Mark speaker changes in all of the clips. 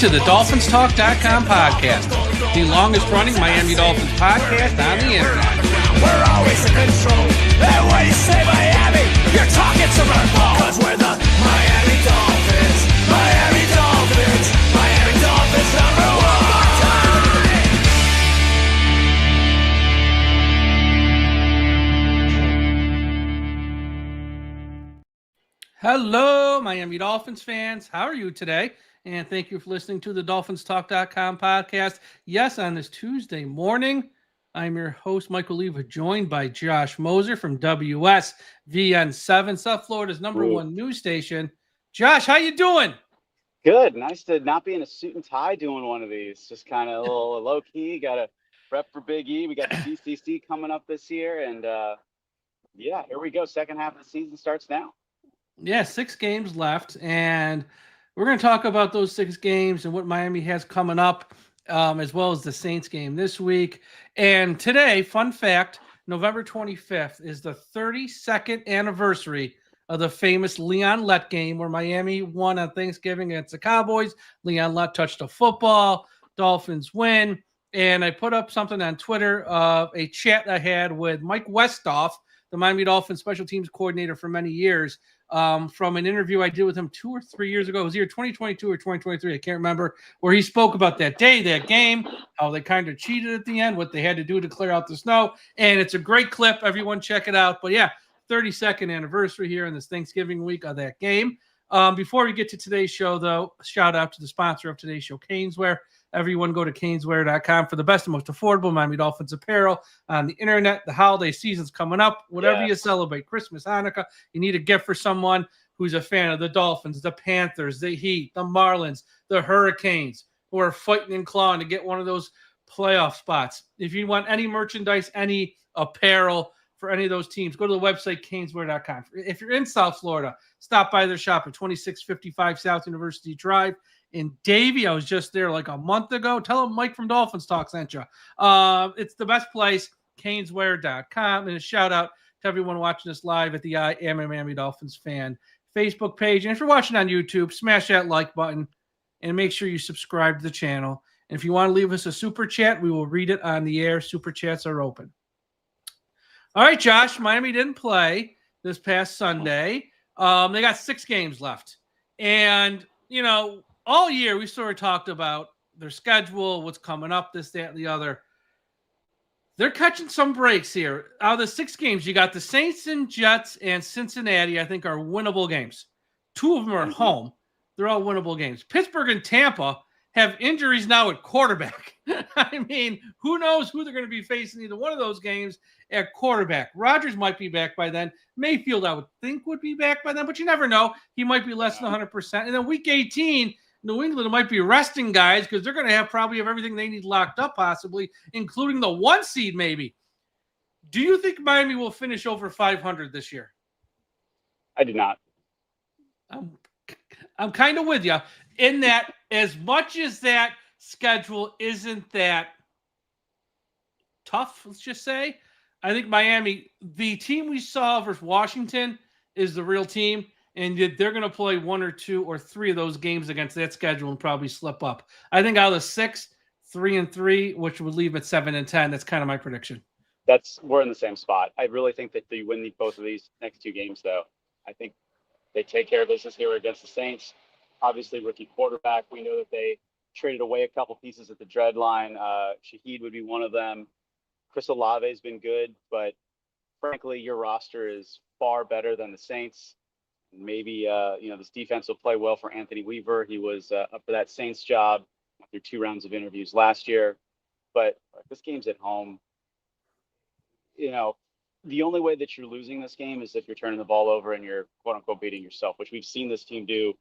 Speaker 1: to the DolphinsTalk.com podcast, the longest-running Miami Dolphins podcast on the internet.
Speaker 2: We're always in control, and when you say Miami, you're talking to my ball. Cause we're the Miami Dolphins, Miami Dolphins, Miami Dolphins #1.
Speaker 1: Hello, Miami Dolphins fans. How are you today? And thank you for listening to the DolphinsTalk.com podcast. Yes, on this Tuesday morning, I'm your host, Michael Leva, joined by Josh Moser from WSVN7, South Florida's #1 news station. Josh, how you doing?
Speaker 3: Good. Nice to not be in a suit and tie doing one of these. Just kind of a little low key. Got to prep for Big E. We got the BCC coming up this year, and yeah, here we go. Second half of the season starts now.
Speaker 1: Yeah, 6 games left, and we're going to talk about those 6 games and what Miami has coming up, as well as the Saints game this week. And today, fun fact, November 25th is the 32nd anniversary of the famous Leon Lett game where Miami won on Thanksgiving against the Cowboys. Leon Lett touched a football, Dolphins win, and I put up something on Twitter of a chat I had with Mike Westhoff, the Miami Dolphins special teams coordinator for many years, from an interview I did with him 2 or 3 years ago. It was either 2022 or 2023. I can't remember, where he spoke about that day, that game, how they kind of cheated at the end, what they had to do to clear out the snow. And it's a great clip. Everyone check it out. But yeah, 32nd anniversary here in this Thanksgiving week of that game. Before we get to today's show, though, shout out to the sponsor of today's show, Caneswear. Everyone go to caneswear.com for the best and most affordable Miami Dolphins apparel on the internet. The holiday season's coming up. Whatever you celebrate, Christmas, Hanukkah, you need a gift for someone who's a fan of the Dolphins, the Panthers, the Heat, the Marlins, the Hurricanes, who are fighting and clawing to get one of those playoff spots. If you want any merchandise, any apparel for any of those teams, go to the website, caneswear.com. If you're in South Florida, stop by their shop at 2655 South University Drive in Davie. I was just there like a month ago. Tell them Mike from Dolphins Talk sent you. It's the best place, caneswear.com. And a shout out to everyone watching us live at the I Am a Miami Dolphins Fan Facebook page. And if you're watching on YouTube, smash that like button and make sure you subscribe to the channel. And if you want to leave us a super chat, we will read it on the air. Super chats are open. All right, Josh, Miami didn't play this past Sunday. They got 6 games left. And, you know, all year we sort of talked about their schedule, what's coming up, this, that, and the other. They're catching some breaks here. Out of the 6 games, you got the Saints and Jets and Cincinnati, I think, are winnable games. 2 of them are at home. They're all winnable games. Pittsburgh and Tampa have injuries now at quarterback. I mean, who knows who they're going to be facing either one of those games at quarterback. Rodgers might be back by then. Mayfield, I would think, would be back by then, but you never know. He might be less than 100%. And then week 18, New England might be resting guys because they're going to probably have everything they need locked up, possibly, including the 1 seed maybe. Do you think Miami will finish over 500 this year?
Speaker 3: I do not.
Speaker 1: I'm kind of with you in that as much as that schedule isn't that tough, let's just say, I think Miami, the team we saw versus Washington, is the real team, and they're going to play 1 or 2 or 3 of those games against that schedule and probably slip up. I think out of the 6, 3-3, which would leave at 7-10. That's kind of my prediction.
Speaker 3: We're in the same spot. I really think that they win both of these next 2 games, though. I think they take care of business here against the Saints. Obviously, rookie quarterback. We know that they traded away a couple pieces at the deadline. Shaheed would be one of them. Chris Olave has been good, but frankly, your roster is far better than the Saints. Maybe, this defense will play well for Anthony Weaver. He was up for that Saints job after 2 rounds of interviews last year. But this game's at home. You know, the only way that you're losing this game is if you're turning the ball over and you're, quote-unquote, beating yourself, which we've seen this team do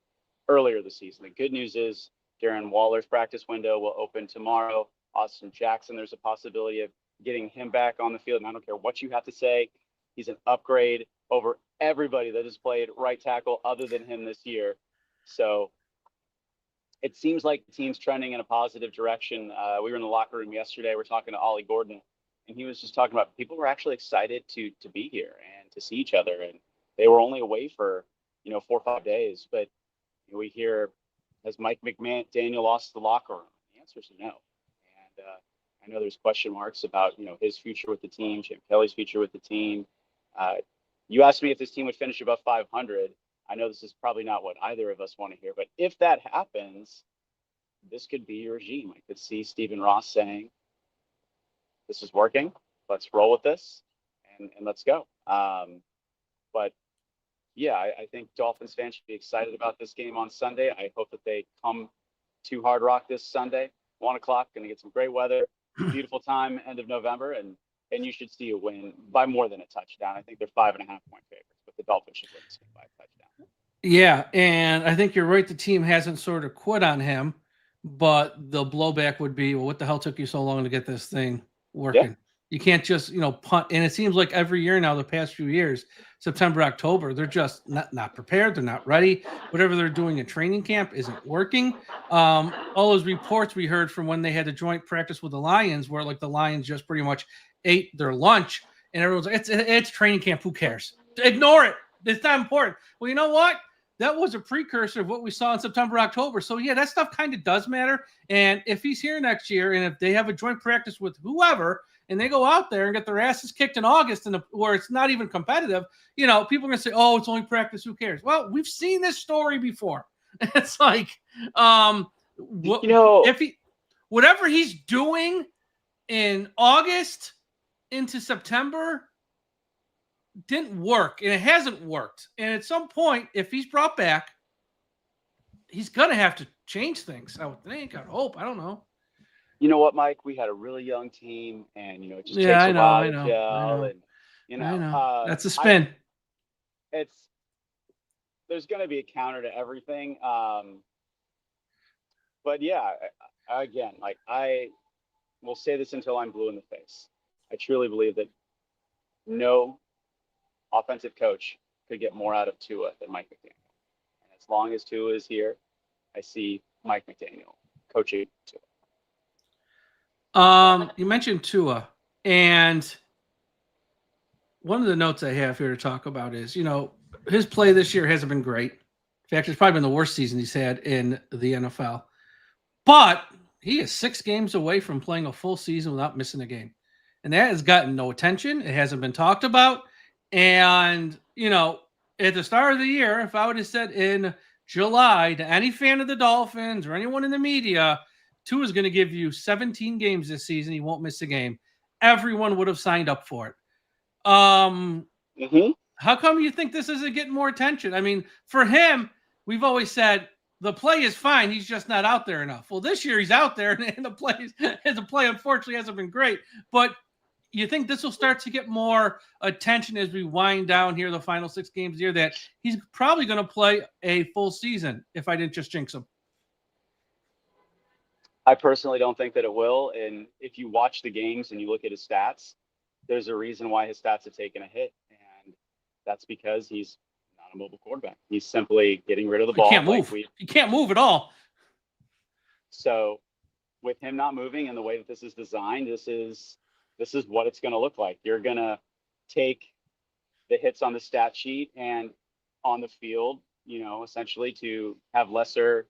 Speaker 3: earlier this season. The good news is Darren Waller's practice window will open tomorrow. Austin Jackson, there's a possibility of getting him back on the field. And I don't care what you have to say. He's an upgrade over everybody that has played right tackle other than him this year. So it seems like the team's trending in a positive direction. We were in the locker room yesterday. We're talking to Ollie Gordon, and he was just talking about people were actually excited to be here and to see each other. And they were only away for, 4 or 5 days. But we hear has Mike McDaniel lost the locker room? The answer is no. And I know there's question marks about, his future with the team, Jim Kelly's future with the team. You asked me if this team would finish above 500. I know this is probably not what either of us want to hear, but if that happens, this could be your regime. I could see Stephen Ross saying, this is working. Let's roll with this and let's go. But yeah, I think Dolphins fans should be excited about this game on Sunday. I hope that they come to Hard Rock this Sunday, 1 o'clock. Going to get some great weather, beautiful time, end of November, and you should see a win by more than a touchdown. I think they're 5.5-point favorites, but the Dolphins should win this game by a touchdown.
Speaker 1: Yeah, and I think you're right. The team hasn't sort of quit on him, but the blowback would be, well, what the hell took you so long to get this thing working? Yeah. You can't just, punt. And it seems like every year now, the past few years, September, October, they're just not prepared. They're not ready. Whatever they're doing in training camp isn't working. All those reports we heard from when they had a joint practice with the Lions, where like the Lions just pretty much ate their lunch, and everyone's like, it's training camp. Who cares? Ignore it. It's not important. Well, you know what? That was a precursor of what we saw in September, October. So, yeah, that stuff kind of does matter. And if he's here next year and if they have a joint practice with whoever and they go out there and get their asses kicked in August where it's not even competitive, people are going to say, oh, it's only practice. Who cares? Well, we've seen this story before. It's like, if whatever he's doing in August into September didn't work, and it hasn't worked. And at some point, if he's brought back, he's gonna have to change things. I would think. I hope. I don't know.
Speaker 3: You know what, Mike? We had a really young team, and it just takes a while to gel. And
Speaker 1: I know. That's a spin.
Speaker 3: There's gonna be a counter to everything. But yeah, again, like I will say this until I'm blue in the face. I truly believe that no offensive coach could get more out of Tua than Mike McDaniel. And as long as Tua is here, I see Mike McDaniel coaching Tua.
Speaker 1: You mentioned Tua, and one of the notes I have here to talk about is, his play this year hasn't been great. In fact, it's probably been the worst season he's had in the NFL. But he is 6 games away from playing a full season without missing a game. And that has gotten no attention. It hasn't been talked about. And, at the start of the year, if I would have said in July to any fan of the Dolphins or anyone in the media, Tua is going to give you 17 games this season, he won't miss a game, everyone would have signed up for it. How come you think this isn't getting more attention? I mean, for him, we've always said the play is fine. He's just not out there enough. Well, this year he's out there, and the play unfortunately hasn't been great. But you think this will start to get more attention as we wind down here the final 6 games of the year, that he's probably going to play a full season, if I didn't just jinx him?
Speaker 3: I personally don't think that it will. And if you watch the games and you look at his stats, there's a reason why his stats have taken a hit. And that's because he's not a mobile quarterback. He's simply getting rid of the ball.
Speaker 1: He can't move. He can't move at all.
Speaker 3: So with him not moving and the way that this is designed, this is what it's going to look like. You're going to take the hits on the stat sheet and on the field, essentially to have lesser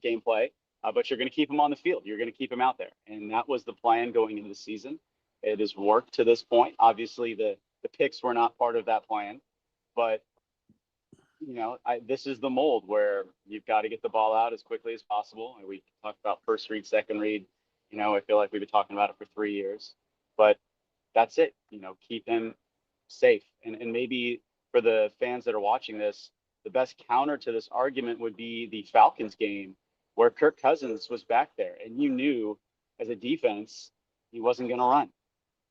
Speaker 3: gameplay, but you're going to keep him on the field. You're going to keep him out there. And that was the plan going into the season. It has worked to this point. Obviously, the picks were not part of that plan, but, this is the mold where you've got to get the ball out as quickly as possible. And we talked about first read, second read. I feel like we've been talking about it for 3 years. But that's it, keep him safe. And maybe for the fans that are watching this, the best counter to this argument would be the Falcons game where Kirk Cousins was back there. And you knew as a defense, he wasn't going to run.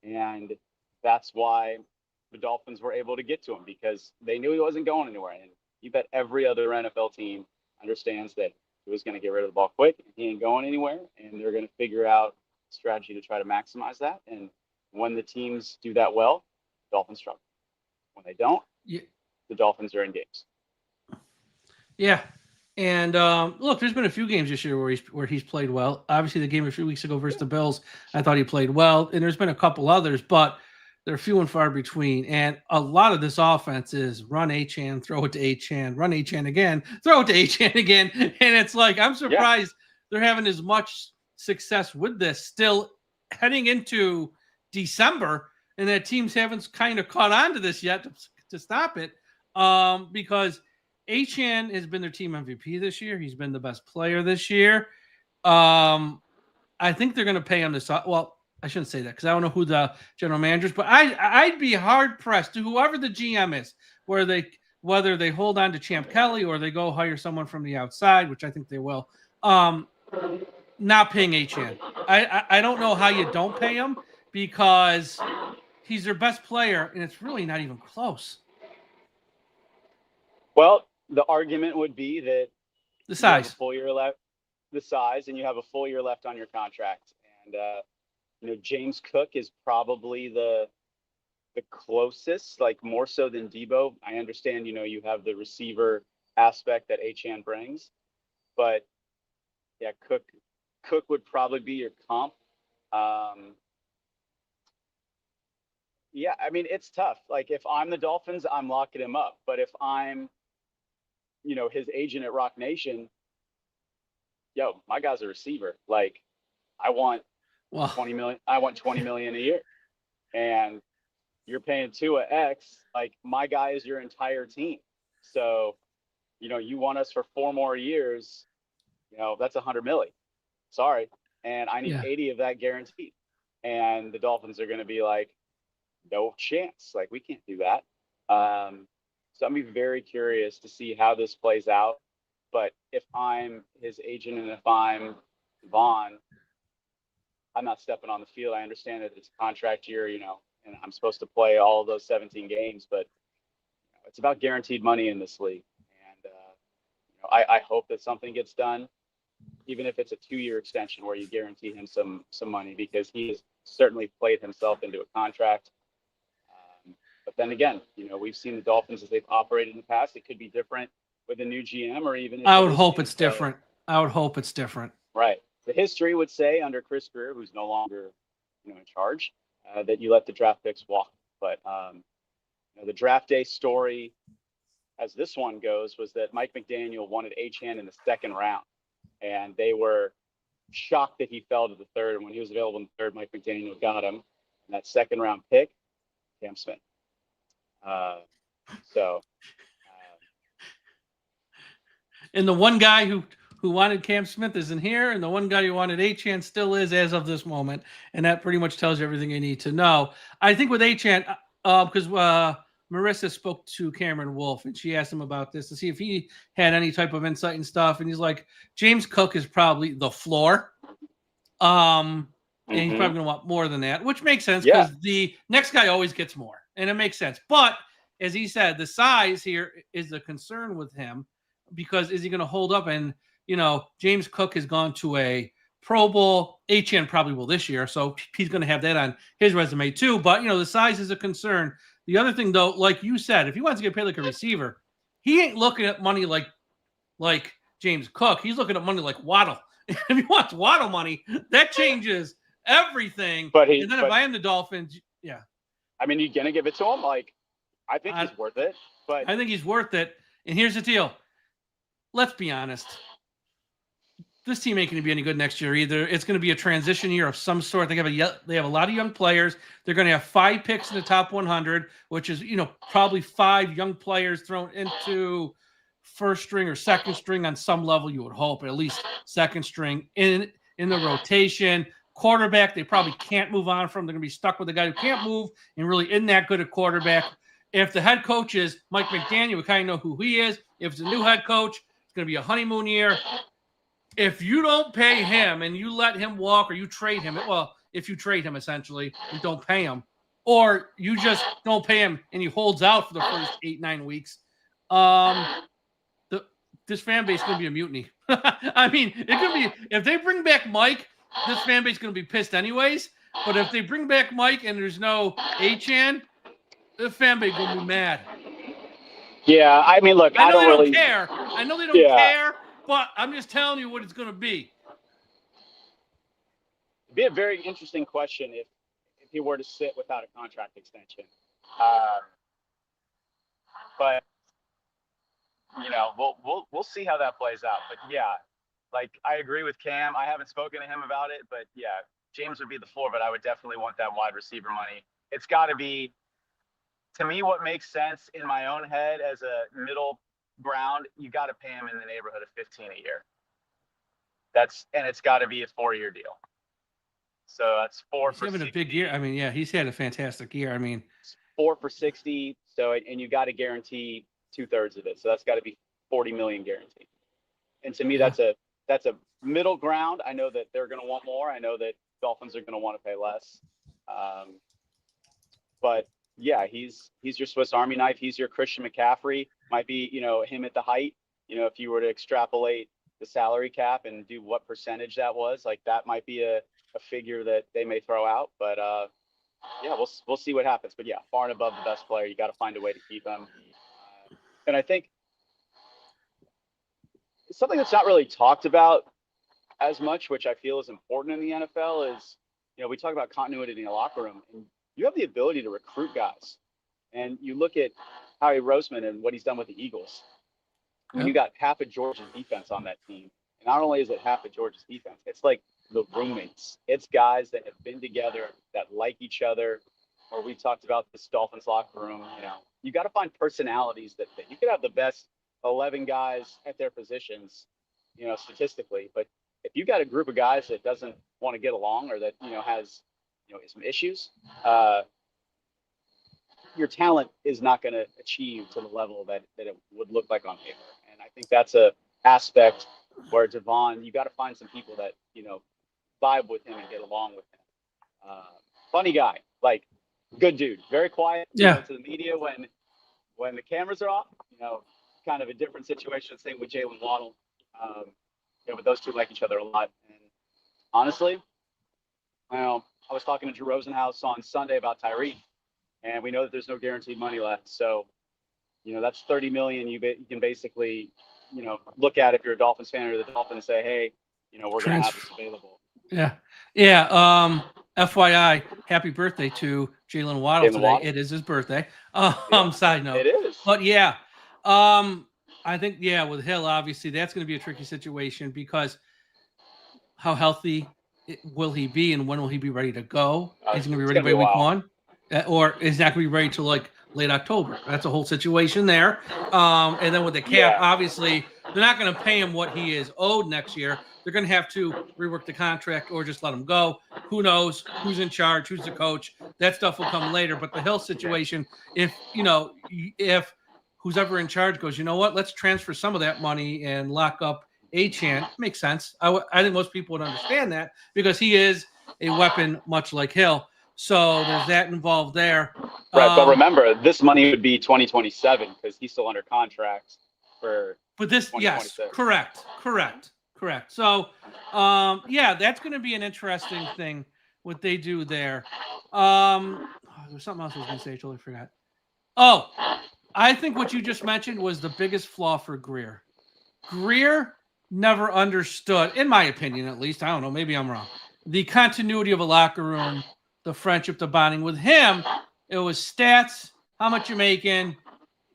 Speaker 3: And that's why the Dolphins were able to get to him, because they knew he wasn't going anywhere. And you bet every other NFL team understands that he was going to get rid of the ball quick. He ain't going anywhere. And they're going to figure out strategy to try to maximize that. And when the teams do that well, Dolphins struggle. When they don't, the Dolphins are in games.
Speaker 1: Yeah. And look, there's been a few games this year where he's played well. Obviously, the game a few weeks ago versus the Bills, I thought he played well. And there's been a couple others, but they're few and far between. And a lot of this offense is run Achane, throw it to Achane, run Achane again, throw it to Achane again. And it's like, I'm surprised they're having as much success with this still heading into December, and that teams haven't kind of caught on to this yet to stop it. Because Achane has been their team MVP this year. He's been the best player this year. I think they're going to pay him this. Well, I shouldn't say that because I don't know who the general manager is, but I'd be hard pressed to whoever the GM is, whether they hold on to Champ Kelly or they go hire someone from the outside, which I think they will. Not paying Achane. I don't know how you don't pay him because he's their best player, and it's really not even close.
Speaker 3: Well, the argument would be that
Speaker 1: the size,
Speaker 3: full year left, the size, and you have a full year left on your contract, and James Cook is probably the closest, like more so than Debo. I understand, you have the receiver aspect that Achane brings, but yeah, Cook would probably be your comp. Yeah, I mean, it's tough. Like, if I'm the Dolphins, I'm locking him up. But if I'm, his agent at Rock Nation, my guy's a receiver. Like, I want 20 million. I want 20 million a year, and you're paying Tua X. Like, my guy is your entire team. So, you want us for 4 more years. That's 100 million. Sorry, and I need 80 of that guaranteed. And the Dolphins are going to be like, no chance. Like, we can't do that. So I'm very curious to see how this plays out. But if I'm his agent and if I'm Vaughn, I'm not stepping on the field. I understand that it's a contract year, and I'm supposed to play all of those 17 games, but it's about guaranteed money in this league. And I hope that something gets done, even if it's a 2-year extension where you guarantee him some money, because he has certainly played himself into a contract. But then again, we've seen the Dolphins as they've operated in the past. It could be different with a new GM, or even.
Speaker 1: I would hope it's different. I would hope it's different.
Speaker 3: Right. The history would say under Chris Greer, who's no longer, in charge, that you let the draft picks walk. But the draft day story, as this one goes, was that Mike McDaniel wanted Achane in the 2nd round, and they were shocked that he fell to the 3rd. And when he was available in the 3rd, Mike McDaniel got him. And that 2nd round pick, Cam Smith.
Speaker 1: And the one guy who wanted Cam Smith isn't here, and the one guy who wanted Achane still is as of this moment, and that pretty much tells you everything you need to know. I think with Achane, because Marissa spoke to Cameron Wolf, and she asked him about this to see if he had any type of insight and stuff, and he's like, James Cook is probably the floor. And he's probably going to want more than that, which makes sense because the next guy always gets more, and it makes sense. But as he said, the size here is a concern with him, because is he going to hold up? And, James Cook has gone to a Pro Bowl. Achane probably will this year, so he's going to have that on his resume too. But, the size is a concern. The other thing, though, like you said, if he wants to get paid like a receiver, he ain't looking at money like James Cook. He's looking at money like Waddle. If he wants Waddle money, that changes everything. If I am the Dolphins,
Speaker 3: I mean, you're going to give it to him? Like, I think he's worth it. But
Speaker 1: I think he's worth it. And here's the deal. Let's be honest. This team ain't going to be any good next year either. It's going to be a transition year of some sort. They have a lot of young players. They're going to have 5 picks in the top 100, which is, probably 5 young players thrown into first string or second string on some level, you would hope, at least second string in the rotation. Quarterback, they probably can't move on from. They're going to be stuck with a guy who can't move and really isn't that good at quarterback. If the head coach is Mike McDaniel, we kind of know who he is. If it's a new head coach, it's going to be a honeymoon year. If you don't pay him and you let him walk, or you trade him, if you trade him essentially and don't pay him, or you just don't pay him and he holds out for the first 8-9 weeks, this fan base is going to be a mutiny. I mean, it could be, if they bring back Mike, this fan base is going to be pissed anyways. But if they bring back Mike and there's no Achane, the fan base is going to be mad.
Speaker 3: Yeah, I mean, look,
Speaker 1: I know they don't
Speaker 3: really
Speaker 1: care. I know they don't care, but I'm just telling you what it's going to be.
Speaker 3: It'd be a very interesting question if he were to sit without a contract extension. But we'll see how that plays out. But yeah, like I agree with Cam. I haven't spoken to him about it, but yeah, James would be the floor, but I would definitely want that wide receiver money. It's got to be, to me, what makes sense in my own head as a middle ground. You got to pay him in the neighborhood of 15 a year. And it's got to be a 4-year deal. So that's
Speaker 1: he's having
Speaker 3: 60.
Speaker 1: a big year. I mean, yeah, he's had a fantastic year. I mean,
Speaker 3: 4 for 60. So, and you got to guarantee 2/3 of it. So that's got to be 40 million guaranteed. And to me, that's a middle ground. I know that they're going to want more. I know that Dolphins are going to want to pay less. But yeah, he's your Swiss Army knife. He's your Christian McCaffrey. Might be, him at the height. If you were to extrapolate the salary cap and do what percentage that was, like that might be a figure that they may throw out. But yeah, we'll see what happens. But yeah, far and above the best player, you got to find a way to keep him. And I think something that's not really talked about as much, which I feel is important in the NFL, is, we talk about continuity in the locker room, and you have the ability to recruit guys. And you look at Howie Roseman and what he's done with the Eagles. I mean, you got half of Georgia's defense on that team. And not only is it half of Georgia's defense, it's like the roommates. It's guys that have been together, that like each other. Or we talked about this Dolphins locker room. You got to find personalities that you could have the best 11 guys at their positions, statistically. But if you got a group of guys that doesn't want to get along, or that, has, some issues, your talent is not going to achieve to the level that it would look like on paper. And I think that's a aspect where Devon, you got to find some people that, vibe with him and get along with him. Funny guy, like good dude, very quiet. To the media when the cameras are off, kind of a different situation. Same with Jalen Waddle. But those two like each other a lot. And honestly, I was talking to Drew Rosenhaus on Sunday about Tyreek, and we know that there's no guaranteed money left. So, that's $30 million. You can basically, look at if you're a Dolphins fan or the Dolphins, say, hey, we're going to have this available.
Speaker 1: Yeah. Yeah. FYI, happy birthday to Jalen Waddle today. Waddle. It is his birthday. Side note.
Speaker 3: It is.
Speaker 1: But yeah, I think, with Hill, obviously that's going to be a tricky situation, because how healthy will he be, and when will he be ready to go? Is he going to be ready by week 1? Or is that going to be ready to like late October? That's a whole situation there. And then with the cap, obviously they're not going to pay him what he is owed next year. They're going to have to rework the contract or just let him go. Who knows who's in charge, who's the coach? That stuff will come later. But the Hill situation, if who's ever in charge goes, you know what, let's transfer some of that money and lock up Achane, makes sense. I think most people would understand that, because he is a weapon much like Hill. So there's that involved there.
Speaker 3: Right, but remember, this money would be 2027 because he's still under contract for.
Speaker 1: But this, yes, correct. So, that's going to be an interesting thing what they do there. There's something else I was going to say. I totally forgot. Oh, I think what you just mentioned was the biggest flaw for Greer. Greer never understood, in my opinion at least, I don't know, maybe I'm wrong, the continuity of a locker room, the friendship, the bonding. With him, it was stats, how much you're making,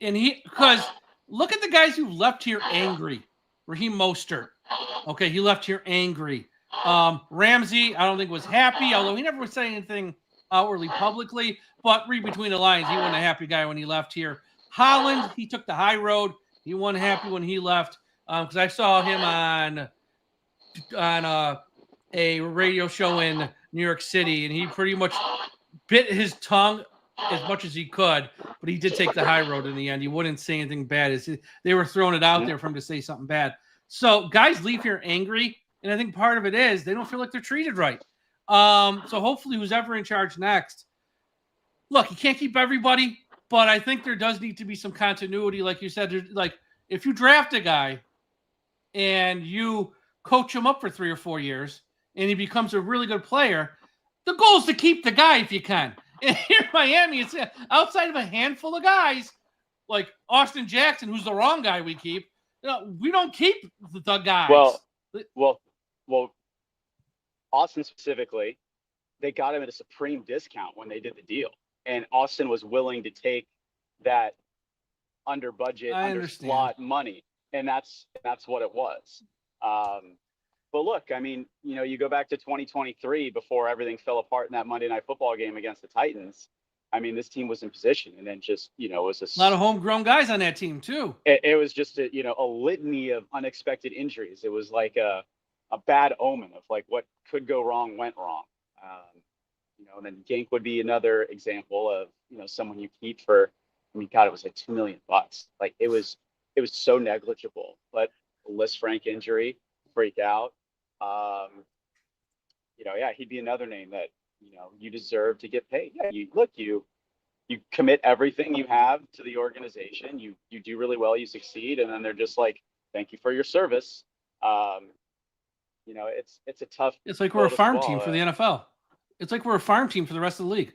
Speaker 1: and because look at the guys who left here angry. Raheem Mostert, okay, he left here angry. Ramsey, I don't think was happy, although he never was saying anything outwardly publicly, but read between the lines, he wasn't a happy guy when he left here. Holland, he took the high road. He wasn't happy when he left, because I saw him on a radio show in New York City, and he pretty much bit his tongue as much as he could, but he did take the high road in the end. He wouldn't say anything bad. They were throwing it out there for him to say something bad. So guys leave here angry, and I think part of it is they don't feel like they're treated right. So hopefully who's ever in charge next, look, you can't keep everybody, but I think there does need to be some continuity. Like you said, like if you draft a guy and you coach him up for 3 or 4 years and he becomes a really good player, the goal is to keep the guy if you can. And here in Miami, it's outside of a handful of guys like Austin Jackson, who's the wrong guy we keep. We don't keep the guys.
Speaker 3: Well, Austin specifically, they got him at a supreme discount when they did the deal. And Austin was willing to take that under budget,
Speaker 1: I
Speaker 3: under
Speaker 1: understand.
Speaker 3: slot money. And that's what it was. But look, I mean, you go back to 2023 before everything fell apart in that Monday Night Football game against the Titans. I mean, this team was in position, and then just, it was
Speaker 1: A lot of homegrown guys on that team too.
Speaker 3: It was just a litany of unexpected injuries. It was like a bad omen of like what could go wrong went wrong. And then Gank would be another example of, someone you keep for, I mean, God, it was like $2 million. Like it was so negligible, but Liz Frank injury, freak out. Yeah, he'd be another name that, you deserve to get paid. Yeah, you commit everything you have to the organization. You do really well, you succeed, and then they're just like, thank you for your service. It's a tough.
Speaker 1: It's like we're a farm team for the NFL. It's like we're a farm team for the rest of the league.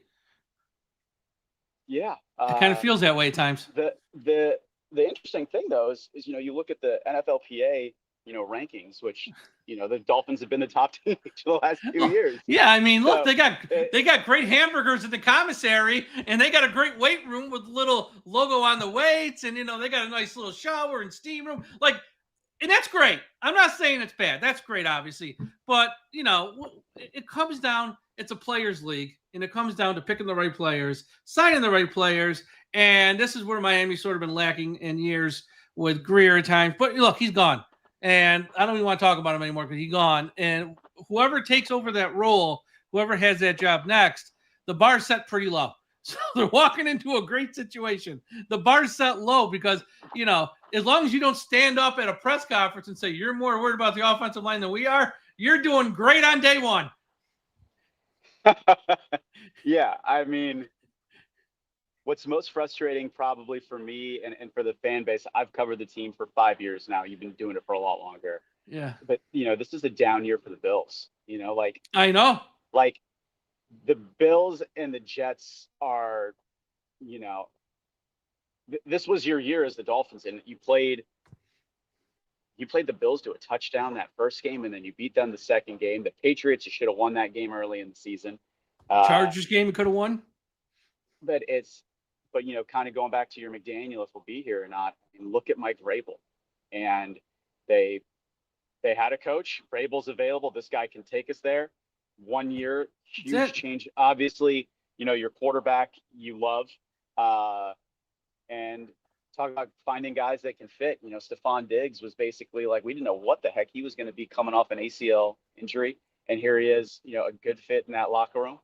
Speaker 3: Yeah,
Speaker 1: it kind of feels that way at times.
Speaker 3: The interesting thing though is you look at the NFLPA rankings, which the Dolphins have been the top team for the last 2 years.
Speaker 1: Yeah, I mean, look, they got great hamburgers at the commissary, and they got a great weight room with little logo on the weights, and they got a nice little shower and steam room, and that's great. I'm not saying it's bad. That's great, obviously, but it comes down. It's a players' league, and it comes down to picking the right players, signing the right players, and this is where Miami's sort of been lacking in years with Greer at times. But look, he's gone. And I don't even want to talk about him anymore because he's gone. And whoever takes over that role, whoever has that job next, the bar's set pretty low. So they're walking into a great situation. The bar's set low because, as long as you don't stand up at a press conference and say you're more worried about the offensive line than we are, you're doing great on day one.
Speaker 3: Yeah, I mean, what's most frustrating probably for me and for the fan base, I've covered the team for 5 years now. You've been doing it for a lot longer.
Speaker 1: Yeah.
Speaker 3: But, this is a down year for the Bills.
Speaker 1: I know.
Speaker 3: Like the Bills and the Jets are, this was your year as the Dolphins, and you played the Bills to a touchdown that first game, and then you beat them the second game. The Patriots, you should have won that game early in the season.
Speaker 1: Chargers game you could have won.
Speaker 3: But kind of going back to your McDaniel, if we'll be here or not, I mean, look at Mike Vrabel. And they had a coach. Vrabel's available. This guy can take us there. 1 year, huge change. Obviously, your quarterback you love. And talk about finding guys that can fit. Stephon Diggs was basically like, we didn't know what the heck he was going to be coming off an ACL injury. And here he is, a good fit in that locker room.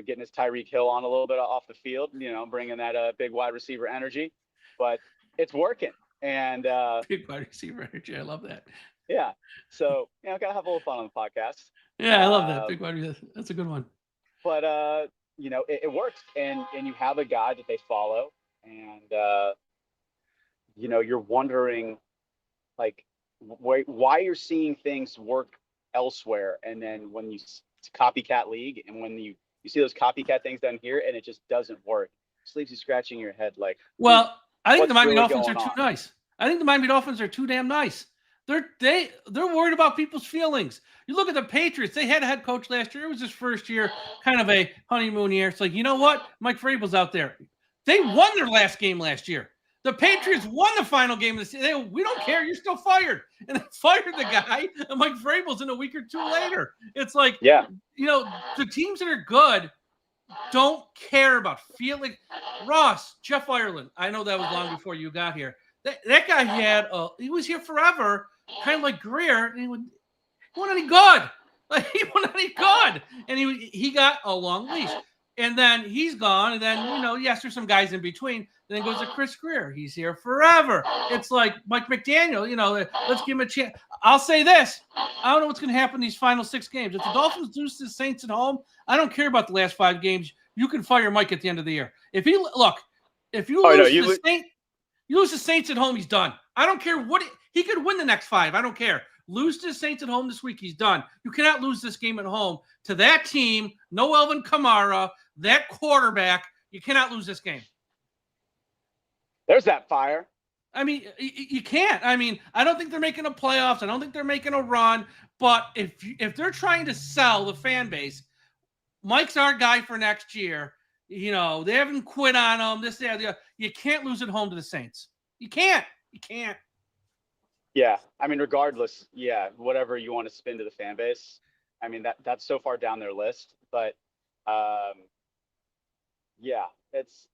Speaker 3: Getting his Tyreek Hill on a little bit off the field, bringing that big wide receiver energy, but it's working. And
Speaker 1: big wide receiver energy, I love that.
Speaker 3: Yeah, so gotta have a little fun on the podcast.
Speaker 1: Yeah, I love that big wide receiver. That's a good one.
Speaker 3: But it works, and you have a guy that they follow, and you're wondering like why you're seeing things work elsewhere, and then when it's a copycat league, and when you see those copycat things down here and it just doesn't work, it just leaves you scratching your head like,
Speaker 1: well, I think the Miami
Speaker 3: really
Speaker 1: Dolphins are too nice. I think the Miami Dolphins are too damn nice. They're worried about people's feelings. You look at the Patriots, they had a head coach last year. It was his first year, kind of a honeymoon year. It's like, you know what? Mike Vrabel's out there. They won their last game last year. The Patriots won the final game of the season. We don't care. You're still fired. And they fired the guy, and Mike Vrabel's in a week or two later. It's like,
Speaker 3: yeah,
Speaker 1: the teams that are good don't care about feeling. Ross, Jeff Ireland, I know that was long before you got here. That guy he was here forever, kind of like Greer, and he wasn't any good. Like, he wasn't any good. And he got a long leash. And then he's gone. And then, yes, there's some guys in between. Then it goes to Chris Greer. He's here forever. It's like Mike McDaniel, let's give him a chance. I'll say this. I don't know what's going to happen in these final 6 games. If the Dolphins lose to the Saints at home, I don't care about the last 5 games. You can fire Mike at the end of the year. If you lose the Saints at home, he's done. I don't care he could win the next 5. I don't care. Lose to the Saints at home this week, he's done. You cannot lose this game at home to that team. No Alvin Kamara, that quarterback. You cannot lose this game.
Speaker 3: There's that fire.
Speaker 1: I mean, you can't. I mean, I don't think they're making a playoffs. I don't think they're making a run. But if they're trying to sell the fan base, Mike's our guy for next year. They haven't quit on him. This, that, the other. You can't lose at home to the Saints. You can't.
Speaker 3: Yeah, I mean, regardless, whatever you want to spin to the fan base, I mean that's so far down their list. But it's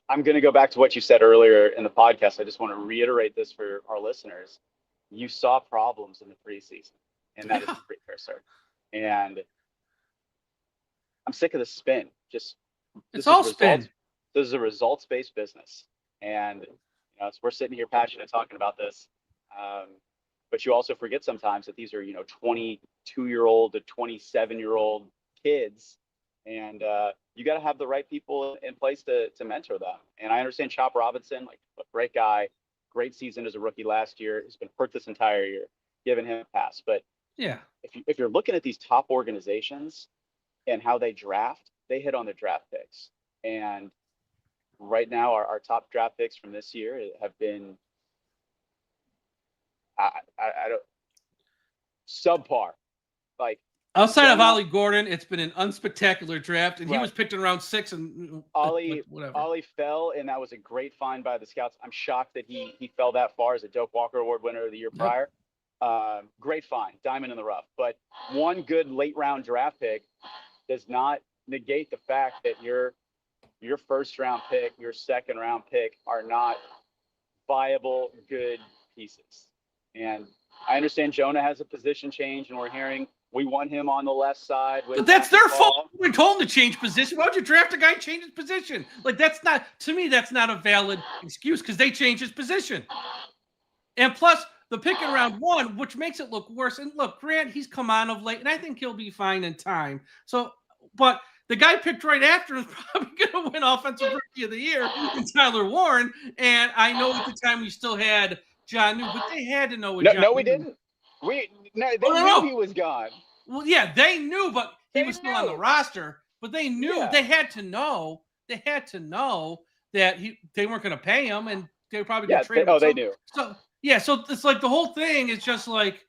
Speaker 3: I'm going to go back to what you said earlier in the podcast. I just want to reiterate this for our listeners. You saw problems in the preseason, and that is the precursor. And I'm sick of the spin.
Speaker 1: It's all spin.
Speaker 3: This is a results-based business, and we're sitting here passionate talking about this. But you also forget sometimes that these are 22-year-old to 27-year-old kids, and you got to have the right people in place to mentor them. And I understand Chop Robinson, like a great guy, great season as a rookie last year. He's been hurt this entire year, giving him a pass. But
Speaker 1: yeah,
Speaker 3: if you're looking at these top organizations and how they draft, they hit on their draft picks. And right now, our top draft picks from this year have been I don't subpar. Like
Speaker 1: outside of Ollie Gordon, it's been an unspectacular draft, and he was picked in round 6. And
Speaker 3: whatever. Ollie fell, and that was a great find by the scouts. I'm shocked that he fell that far as a Doak Walker Award winner the year prior. Great find, diamond in the rough. But one good late round draft pick does not negate the fact that your first round pick, your second round pick are not viable, good pieces. And I understand Jonah has a position change, and we're hearing we want him on the left side.
Speaker 1: But that's their fault. We told him to change position. Why would you draft a guy and change his position? Like, that's not a valid excuse, because they changed his position. And plus, the pick in round 1, which makes it look worse. And look, Grant, he's come on of late, and I think he'll be fine in time. So, but the guy picked right after is probably going to win Offensive Rookie of the Year in Tyler Warren. And I know at the time we still had John New, but they had to know what John
Speaker 3: No, we
Speaker 1: New.
Speaker 3: didn't. They knew he was gone.
Speaker 1: Well, yeah, they knew, but he was still on the roster. But they knew. They had to know. They had to know that they weren't going to pay him, and they were probably going to trade him.
Speaker 3: They knew.
Speaker 1: So it's like the whole thing is just like,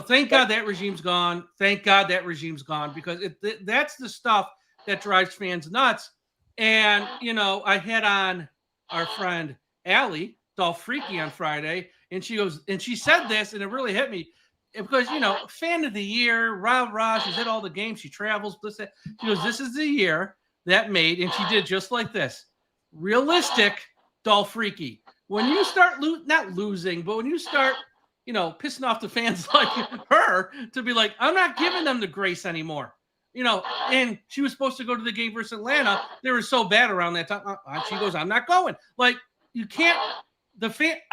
Speaker 1: thank God that regime's gone. Thank God that regime's gone, because that's the stuff that drives fans nuts. And I had on our friend Allie Dolph Freaky on Friday, and she said this, and it really hit me, because fan of the year, rah, she's at all the games, she travels, she goes, this is the year that made, and she did just like this, realistic Dolph Freaky. When you start not losing, but when you start pissing off the fans like her, to be like, I'm not giving them the grace anymore. And she was supposed to go to the game versus Atlanta. They were so bad around that time. She goes, I'm not going. Like, you can't.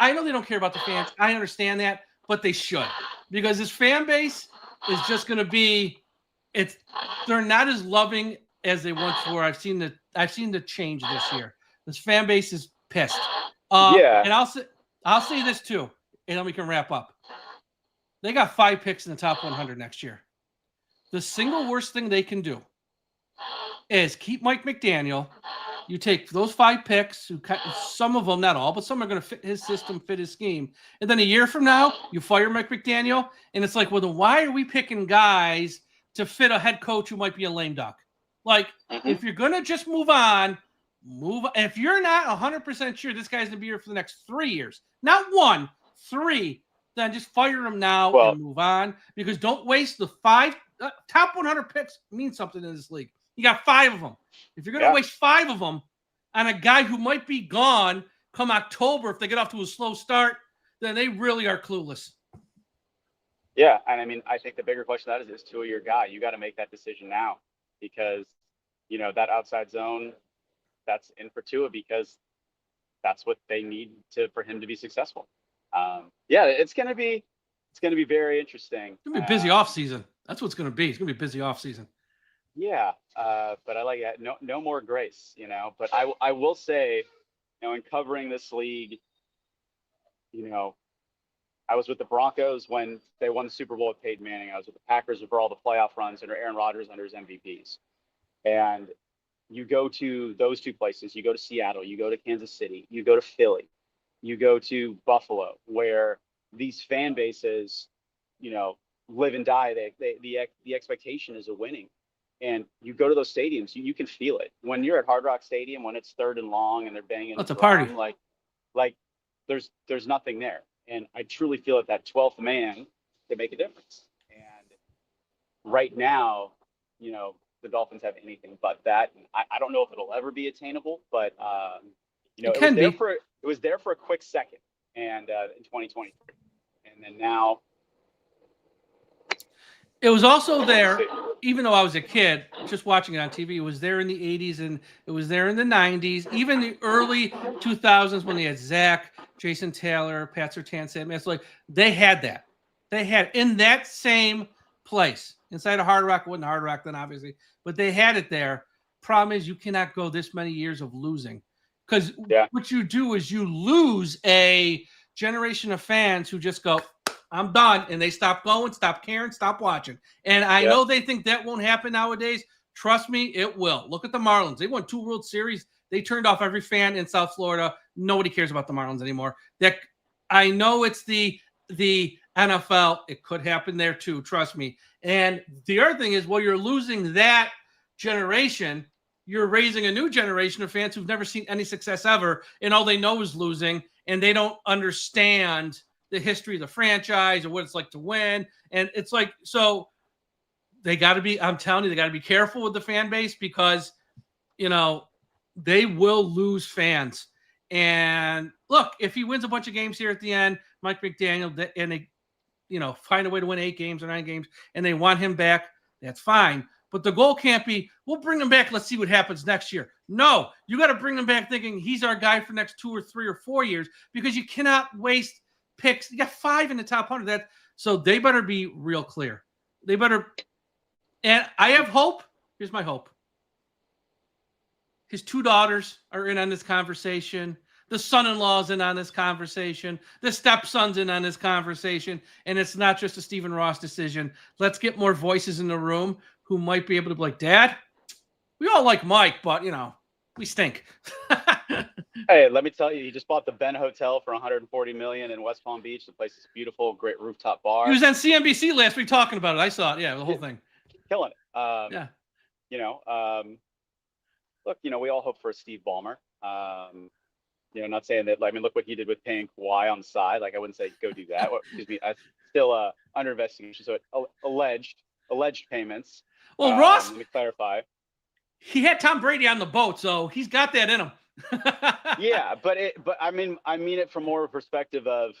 Speaker 1: I know they don't care about the fans. I understand that, but they should, because this fan base is just going to be. They're not as loving as they once were. I've seen the change this year. This fan base is pissed. And I'll say this too, and then we can wrap up. They got 5 picks in the top 100 next year. The single worst thing they can do is keep Mike McDaniel. You take those 5 picks, some of them, not all, but some are going to fit his system, fit his scheme. And then a year from now, you fire Mike McDaniel, and it's like, well, then why are we picking guys to fit a head coach who might be a lame duck? Like, if you're going to just move on. If you're not 100% sure this guy's going to be here for the next 3 years, not 1, 3, then just fire him now and move on, because don't waste the 5 top 100 picks. Means something in this league. You got 5 of them. If you're going to waste 5 of them on a guy who might be gone come October, if they get off to a slow start, then they really are clueless.
Speaker 3: Yeah, and I mean, I think the bigger question of that is Tua your guy? You got to make that decision now, because that outside zone, that's in for Tua, because that's what they need for him to be successful. It's gonna be very interesting.
Speaker 1: It's gonna be a busy off season. That's what it's gonna be. It's gonna be a busy off season.
Speaker 3: Yeah, but I like that. No more grace, But I will say, in covering this league, I was with the Broncos when they won the Super Bowl with Peyton Manning. I was with the Packers for all the playoff runs under Aaron Rodgers under his MVPs. And you go to those 2 places. You go to Seattle. You go to Kansas City. You go to Philly. You go to Buffalo, where these fan bases, live and die. The expectation is of winning. And you go to those stadiums, you can feel it. When you're at Hard Rock Stadium, when it's 3rd and long and they're banging
Speaker 1: It's a
Speaker 3: drum,
Speaker 1: party.
Speaker 3: like there's nothing there. And I truly feel that 12th man can make a difference. And right now, the Dolphins have anything but that. And I don't know if it'll ever be attainable, but it was there for a quick second, and in 2023, and then now.
Speaker 1: It was also there, even though I was a kid, just watching it on TV. It was there in the 80s, and it was there in the 90s, even the early 2000s when they had Zach, Jason Taylor, Pat Surtain, Sam. It's like they had that. They had in that same place inside of Hard Rock. It wasn't Hard Rock then, obviously, but they had it there. Problem is, you cannot go this many years of losing, because what you do is you lose a generation of fans who just go, I'm done. And they stop going, stop caring, stop watching. And I know they think that won't happen nowadays. Trust me, it will. Look at the Marlins. They won 2 World Series. They turned off every fan in South Florida. Nobody cares about the Marlins anymore. That I know it's the NFL. It could happen there too. Trust me. And the other thing is, while you're losing that generation, you're raising a new generation of fans who've never seen any success ever, and all they know is losing, and they don't understand the history of the franchise or what it's like to win. And it's like, so they got to be, I'm telling you, they got to be careful with the fan base, because, they will lose fans. And look, if he wins a bunch of games here at the end, Mike McDaniel, and they, find a way to win 8 games or 9 games, and they want him back, that's fine. But the goal can't be, we'll bring him back, let's see what happens next year. No, you got to bring him back thinking he's our guy for the next 2 or 3 or 4 years, because you cannot waste picks. You got 5 in the top 100. So they better be real clear. They better. And I have hope. Here's my hope. His 2 daughters are in on this conversation. The son-in-law's in on this conversation. The stepson's in on this conversation. And it's not just a Stephen Ross decision. Let's get more voices in the room who might be able to be like, Dad, we all like Mike, but, we stink.
Speaker 3: Hey, let me tell you, he just bought the Ben Hotel for $140 million in West Palm Beach. The place is beautiful, great rooftop bar.
Speaker 1: He was on CNBC last week talking about it. I saw it. Yeah, the whole thing.
Speaker 3: Killing it. Look, we all hope for a Steve Ballmer. Not saying that. Look what he did with paying Kawhi on the side. I wouldn't say go do that. Excuse me. Still under investigation. So alleged payments.
Speaker 1: Well, Ross.
Speaker 3: Let me clarify.
Speaker 1: He had Tom Brady on the boat, so he's got that in him.
Speaker 3: Yeah, but I mean it from more of a perspective of,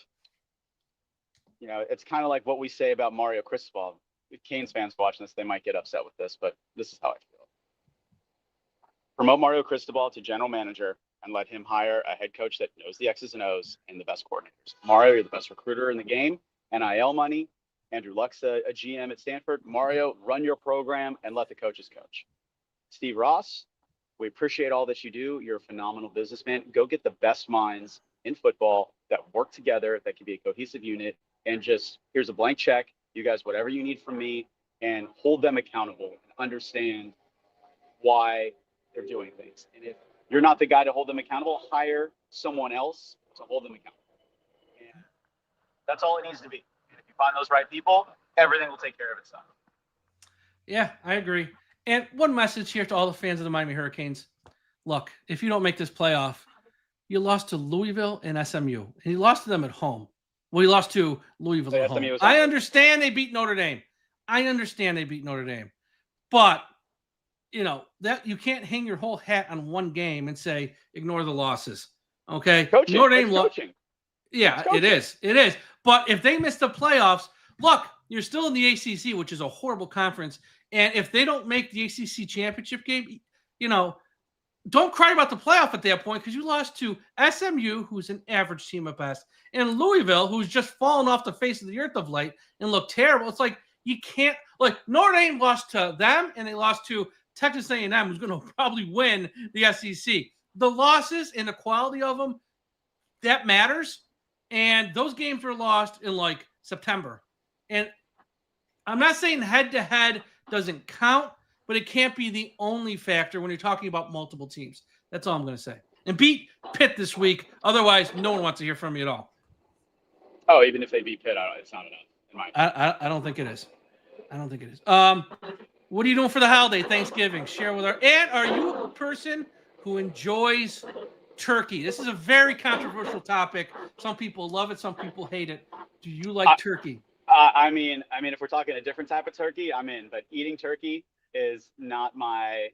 Speaker 3: it's kind of like what we say about Mario Cristobal. If Canes fans watching this, they might get upset with this, but this is how I feel. Promote Mario Cristobal to general manager and let him hire a head coach that knows the X's and O's and the best coordinators. Mario, you're the best recruiter in the game. NIL money. Andrew Luck's a GM at Stanford. Mario, run your program and let the coaches coach. Steve Ross, we appreciate all that you do. You're a phenomenal businessman. Go get the best minds in football that work together, that can be a cohesive unit, and just, here's a blank check. You guys, whatever you need from me, and hold them accountable and understand why they're doing things. And if you're not the guy to hold them accountable, hire someone else to hold them accountable. And that's all it needs to be. And if you find those right people, everything will take care of itself.
Speaker 1: Yeah, I agree. And one message here to all the fans of the Miami Hurricanes. Look, if you don't make this playoff, you lost to Louisville and SMU. And you lost to them at home. Well, you lost to Louisville at home. I understand they beat Notre Dame. But, that you can't hang your whole hat on one game and say, ignore the losses. Okay?
Speaker 3: Coaching.
Speaker 1: Notre Dame
Speaker 3: coaching.
Speaker 1: Yeah, it is. It is. But if they miss the playoffs, look, you're still in the ACC, which is a horrible conference. And if they don't make the ACC championship game, don't cry about the playoff at that point, because you lost to SMU, who's an average team at best, and Louisville, who's just fallen off the face of the earth of late and looked terrible. It's like you can't – Notre Dame lost to them, and they lost to Texas A&M, who's going to probably win the SEC. The losses and the quality of them, that matters. And those games were lost in September. And I'm not saying head-to-head doesn't count, but it can't be the only factor when you're talking about multiple teams. That's all I'm going to say. And beat Pitt this week. Otherwise, no one wants to hear from me at all.
Speaker 3: Oh, even if they beat Pitt, it's not enough. mind.
Speaker 1: I don't think it is. I don't think it is. What are you doing for the holiday, Thanksgiving? Share with our. And are you a person who enjoys turkey? This is a very controversial topic. Some people love it. Some people hate it. Do you like turkey?
Speaker 3: I mean, if we're talking a different type of turkey, I'm in. But eating turkey is not my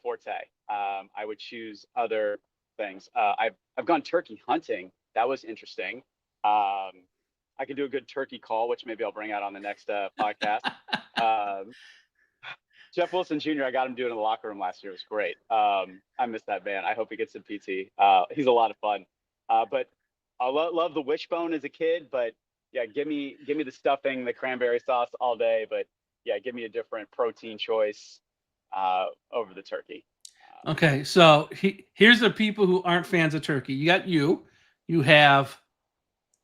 Speaker 3: forte. I would choose other things. I've gone turkey hunting. That was interesting. I can do a good turkey call, which maybe I'll bring out on the next podcast. Jeff Wilson Jr., I got him doing in the locker room last year. It was great. I miss that man. I hope he gets some PT. He's a lot of fun. But I love the wishbone as a kid. But yeah, give me the stuffing, the cranberry sauce all day. But yeah, give me a different protein choice over the turkey.
Speaker 1: Okay, so here's the people who aren't fans of turkey. You got you. You have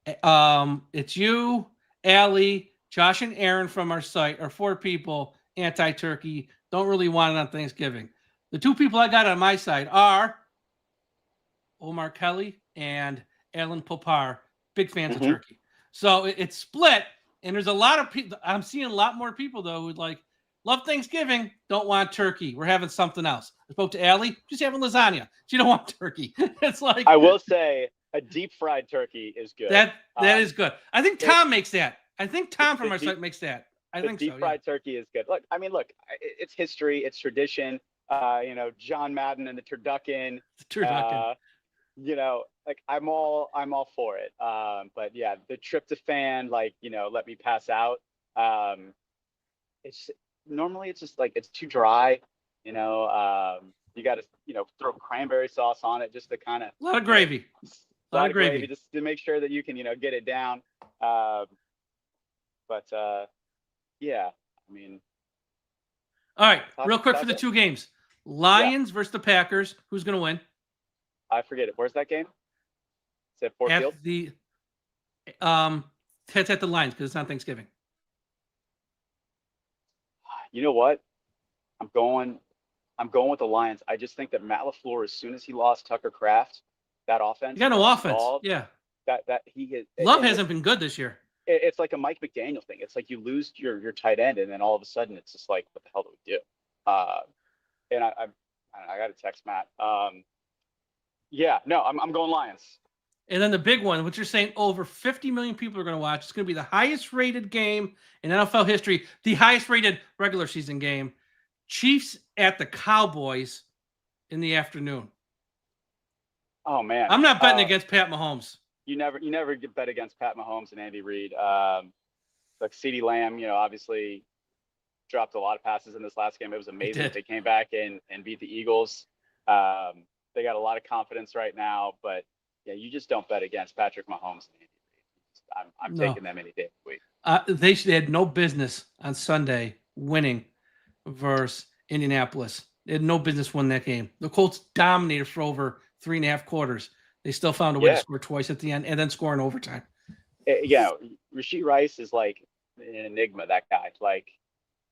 Speaker 1: it's you, Allie, Josh, and Aaron from our site are 4 people anti-turkey, don't really want it on Thanksgiving. The 2 people I got on my side are Omar Kelly and Alan Popar, big fans of turkey. So it's split, and there's a lot of people. I'm seeing a lot more people, though, who love Thanksgiving, don't want turkey. We're having something else. I spoke to Allie, she's having lasagna. She don't want turkey. It's like,
Speaker 3: I will say a deep fried turkey is good.
Speaker 1: That is good. I think Tom makes that. I think Tom from our site makes that. I think
Speaker 3: deep fried turkey is good. Look, it's history, it's tradition. John Madden and the turducken. I'm all for it. But yeah, the tryptophan, let me pass out. It's normally it's too dry. You got to throw cranberry sauce on it just to kind of
Speaker 1: a lot of gravy.
Speaker 3: A lot of gravy just to make sure that you can get it down. Yeah,
Speaker 1: all right, real quick for the 2 games. Lions versus the Packers. Who's going to win?
Speaker 3: I forget it. Where's that game? Is it Ford Field?
Speaker 1: It's at the Lions because it's not Thanksgiving.
Speaker 3: You know what? I'm going with the Lions. I just think that Matt LaFleur, as soon as he lost Tucker Kraft, that offense.
Speaker 1: You got no offense. Yeah.
Speaker 3: That he is.
Speaker 1: Love hasn't been good this year.
Speaker 3: It's like a Mike McDaniel thing. It's like you lose your tight end, and then all of a sudden it's just like, what the hell do we do? And I got to text Matt. I'm going Lions.
Speaker 1: And then the big one, which you're saying over 50 million people are going to watch. It's going to be the highest rated game in NFL history, the highest rated regular season game. Chiefs at the Cowboys in the afternoon.
Speaker 3: Oh man,
Speaker 1: I'm not betting against Pat Mahomes.
Speaker 3: You never get bet against Pat Mahomes and Andy Reid. Like CeeDee Lamb, obviously dropped a lot of passes in this last game. It was amazing that they came back and beat the Eagles. They got a lot of confidence right now, but yeah, you just don't bet against Patrick Mahomes and Andy Reid. I'm taking them any day of the week.
Speaker 1: They had no business on Sunday winning versus Indianapolis. They had no business winning that game. The Colts dominated for over 3.5 quarters. They still found a way to score twice at the end and then score in overtime.
Speaker 3: Yeah, Rashee Rice is like an enigma, that guy.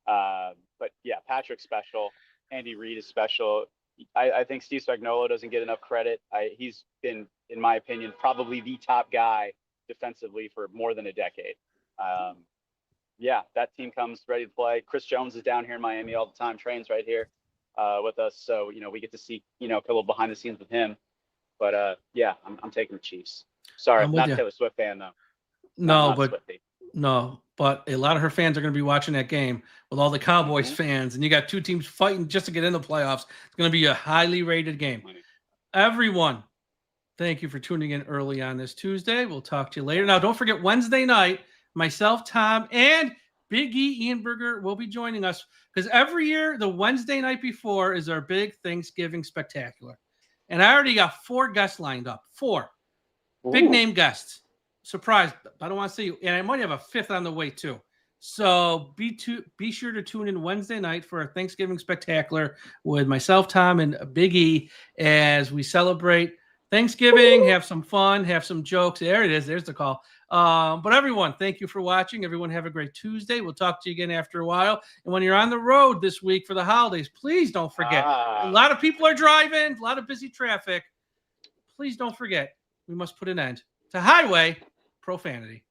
Speaker 3: But yeah, Patrick's special. Andy Reid is special. I think Steve Spagnuolo doesn't get enough credit. He's been, in my opinion, probably the top guy defensively for more than a decade. Yeah, that team comes ready to play. Chris Jones is down here in Miami all the time, trains right here with us. So, we get to see, a little behind the scenes with him. But yeah, I'm taking the Chiefs. Sorry, I'm not a Taylor Swift fan though.
Speaker 1: No, but a lot of her fans are going to be watching that game with all the Cowboys fans, and you got 2 teams fighting just to get in the playoffs. It's going to be a highly rated game. Everyone, thank you for tuning in early on this Tuesday. We'll talk to you later. Now, don't forget Wednesday night, myself, Tom, and Big E Ian Berger will be joining us because every year the Wednesday night before is our big Thanksgiving spectacular. And I already got 4 guests lined up. 4 big name guests. Surprise! I don't want to see you. And I might have a 5th on the way too. So be sure to tune in Wednesday night for our Thanksgiving spectacular with myself, Tom, and Big E as we celebrate Thanksgiving, have some fun, have some jokes. There it is. There's the call. But everyone, thank you for watching. Everyone have a great Tuesday. We'll talk to you again after a while. And when you're on the road this week for the holidays, please don't forget. A lot of people are driving, a lot of busy traffic. Please don't forget, we must put an end to highway profanity.